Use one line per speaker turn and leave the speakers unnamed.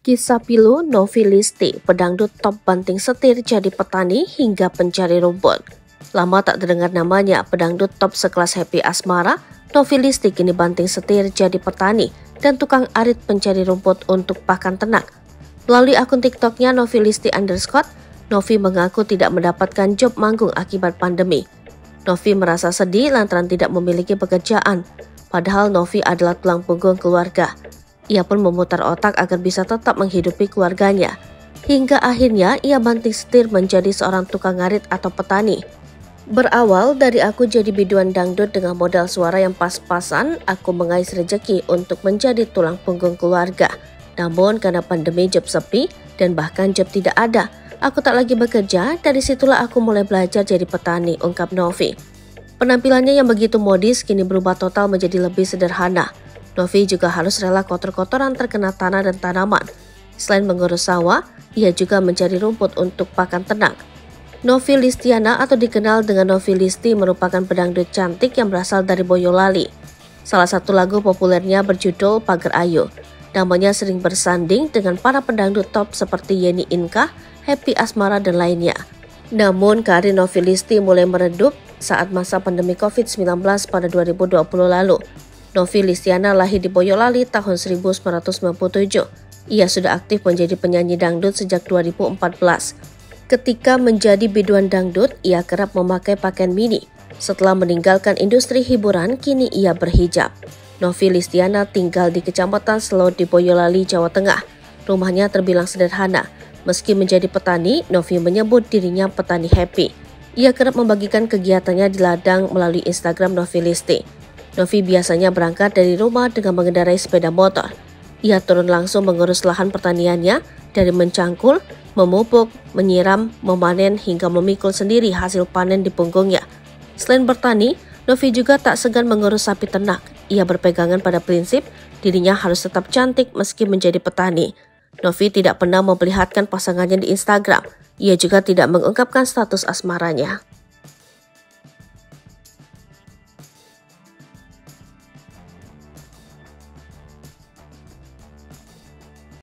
Kisah pilu Novi Listi, pedangdut top banting setir jadi petani hingga pencari rumput. Lama tak terdengar namanya, pedangdut top sekelas Happy Asmara, Novi Listi kini banting setir jadi petani dan tukang arit pencari rumput untuk pakan ternak. Melalui akun TikToknya Novi Listi _ Novi mengaku tidak mendapatkan job manggung akibat pandemi. Novi merasa sedih lantaran tidak memiliki pekerjaan, padahal Novi adalah tulang punggung keluarga. Ia pun memutar otak agar bisa tetap menghidupi keluarganya. Hingga akhirnya ia banting setir menjadi seorang tukang ngarit atau petani. Berawal dari aku jadi biduan dangdut dengan modal suara yang pas-pasan, aku mengais rejeki untuk menjadi tulang punggung keluarga. Namun karena pandemi job sepi dan bahkan job tidak ada, aku tak lagi bekerja. Dari situlah aku mulai belajar jadi petani, ungkap Novi. Penampilannya yang begitu modis kini berubah total menjadi lebih sederhana. Novi juga harus rela kotor-kotoran terkena tanah dan tanaman. Selain mengurus sawah, ia juga mencari rumput untuk pakan ternak. Novi Listiana atau dikenal dengan Novi Listi merupakan pedangdut cantik yang berasal dari Boyolali. Salah satu lagu populernya berjudul Pagar Ayu. Namanya sering bersanding dengan para pedangdut top seperti Yeni Inka, Happy Asmara, dan lainnya. Namun karir Novi Listi mulai meredup saat masa pandemi COVID-19 pada 2020 lalu. Novi Listiana lahir di Boyolali tahun 1997. Ia sudah aktif menjadi penyanyi dangdut sejak 2014. Ketika menjadi biduan dangdut, ia kerap memakai pakaian mini. Setelah meninggalkan industri hiburan, kini ia berhijab. Novi Listiana tinggal di Kecamatan Selot di Boyolali, Jawa Tengah. Rumahnya terbilang sederhana. Meski menjadi petani, Novi menyebut dirinya petani happy. Ia kerap membagikan kegiatannya di ladang melalui Instagram Novi Listi. Novi biasanya berangkat dari rumah dengan mengendarai sepeda motor. Ia turun langsung mengurus lahan pertaniannya dari mencangkul, memupuk, menyiram, memanen hingga memikul sendiri hasil panen di punggungnya. Selain bertani, Novi juga tak segan mengurus sapi ternak. Ia berpegangan pada prinsip dirinya harus tetap cantik meski menjadi petani. Novi tidak pernah memperlihatkan pasangannya di Instagram. Ia juga tidak mengungkapkan status asmaranya.